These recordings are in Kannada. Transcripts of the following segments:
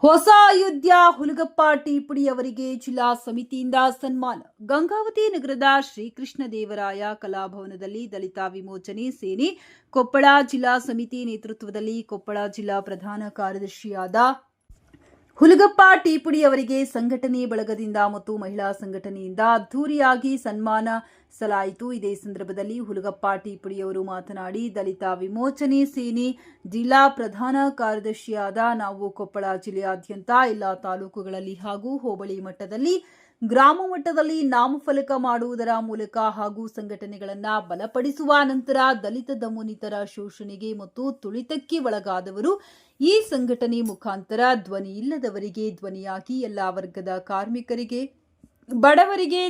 ಹೊಸ ಅಯೋಧ್ಯ ಹುಲಗಪ್ಪ ಟೀಪುಡಿ ಅವರಿಗೆ ಜಿಲ್ಲಾ ಸಮಿತಿಯಿಂದ ಸನ್ಮಾನ. ಗಂಗಾವತಿ ನಗರದ ಶ್ರೀಕೃಷ್ಣ ದೇವರಾಯ ಕಲಾಭವನದಲ್ಲಿ ದಲಿತ ವಿಮೋಚನೆ ಸೇನೆ ಕೊಪ್ಪಳ ಜಿಲ್ಲಾ ಸಮಿತಿ ನೇತೃತ್ವದಲ್ಲಿ ಕೊಪ್ಪಳ ಜಿಲ್ಲಾ ಪ್ರಧಾನ ಕಾರ್ಯದರ್ಶಿಯಾದ ಹುಲಗಪ್ಪ ಟೀಪುಡಿ ಅವರಿಗೆ ಸಂಘಟನೆ ಬಳಗದಿಂದ ಮತ್ತು ಮಹಿಳಾ ಸಂಘಟನೆಯಿಂದ ಅದ್ದೂರಿಯಾಗಿ ಸನ್ಮಾನಿಸಲಾಯಿತು. ಇದೇ ಸಂದರ್ಭದಲ್ಲಿ ಹುಲಗಪ್ಪ ಟೀಪುಡಿಯವರು ಮಾತನಾಡಿ, ದಲಿತ ವಿಮೋಚನೆ ಸೇನೆ ಜಿಲ್ಲಾ ಪ್ರಧಾನ ಕಾರ್ಯದರ್ಶಿಯಾದ ನಾವು ಕೊಪ್ಪಳ ಜಿಲ್ಲೆಯಾದ್ಯಂತ ಎಲ್ಲ ತಾಲೂಕುಗಳಲ್ಲಿ ಹಾಗೂ ಹೋಬಳಿ ಮಟ್ಟದಲ್ಲಿ ಗ್ರಾಮ ಮಟ್ಟದಲ್ಲಿ ನಾಮಫಲಕ ಮಾಡುವುದರ ಮೂಲಕ ಹಾಗೂ ಸಂಘಟನೆಗಳನ್ನು ಬಲಪಡಿಸುವ ನಂತರ ದಲಿತ ದಮನಿತರ ಶೋಷಣೆಗೆ ಮತ್ತು ತುಳಿತಕ್ಕೆ ಒಳಗಾದವರು ಈ ಸಂಘಟನೆ ಮುಖಾಂತರ ಧ್ವನಿ ಇಲ್ಲದವರಿಗೆ ಧ್ವನಿಯಾಗಿ ಎಲ್ಲ ವರ್ಗದ ಕಾರ್ಮಿಕರಿಗೆ ಬಡವರಿಗೆ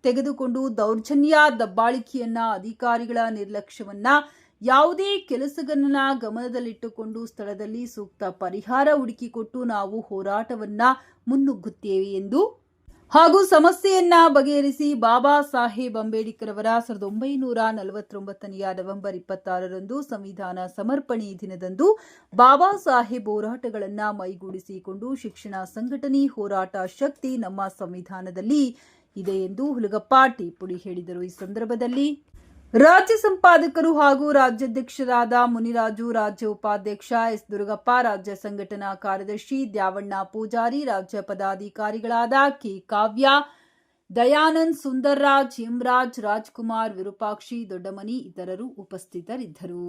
ತೆಗೆದುಕೊಂಡು ದೌರ್ಜನ್ಯ ದಬ್ಬಾಳಿಕೆಯನ್ನ ಅಧಿಕಾರಿಗಳ ನಿರ್ಲಕ್ಷ್ಯವನ್ನ ಯಾವುದೇ ಕೆಲಸಗನ್ನ ಗಮನದಲ್ಲಿಟ್ಟುಕೊಂಡು ಸ್ಥಳದಲ್ಲಿ ಸೂಕ್ತ ಪರಿಹಾರ ಹುಡುಕಿಕೊಟ್ಟು ನಾವು ಹೋರಾಟವನ್ನ ಮುನ್ನುಗ್ಗುತ್ತೇವೆ ಎಂದು ಹಾಗೂ ಸಮಸ್ಯೆಯನ್ನ ಬಗೆಹರಿಸಿ ಬಾಬಾ ಸಾಹೇಬ್ ಅಂಬೇಡ್ಕರ್ ಅವರ 1949ನೇ ನವೆಂಬರ್ 26ರಂದು ಸಂವಿಧಾನ ಸಮರ್ಪಣೆ ದಿನದಂದು ಬಾಬಾ ಸಾಹೇಬ್ ಹೋರಾಟಗಳನ್ನು ಮೈಗೂಡಿಸಿಕೊಂಡು ಶಿಕ್ಷಣ ಸಂಘಟನೆ ಹೋರಾಟ ಶಕ್ತಿ ನಮ್ಮ ಸಂವಿಧಾನದಲ್ಲಿ ಇದೆ ಎಂದು ಹುಲಗಪ್ಪ ಟೀಪುಡಿ ಹೇಳಿದರು. ಈ ಸಂದರ್ಭದಲ್ಲಿ ರಾಜ್ಯ ಸಂಪಾದಕರು ಹಾಗೂ ರಾಜ್ಯಾಧ್ಯಕ್ಷರಾದ ಮುನಿರಾಜು, ರಾಜ್ಯ ಉಪಾಧ್ಯಕ್ಷ ಎಸ್ ದುರ್ಗಪ್ಪ, ರಾಜ್ಯ ಸಂಘಟನಾ ಕಾರ್ಯದರ್ಶಿ ದ್ಯಾವಣ್ಣ ಪೂಜಾರಿ, ರಾಜ್ಯ ಪದಾಧಿಕಾರಿಗಳಾದ ಕೆ ಕಾವ್ಯ, ದಯಾನಂದ್, ಸುಂದರ್ರಾಜ್, ಹೇಮರಾಜ್, ರಾಜ್ಕುಮಾರ್, ವಿರೂಪಾಕ್ಷಿ, ದೊಡ್ಡಮನಿ ಇತರರು ಉಪಸ್ಥಿತರಿದ್ದರು.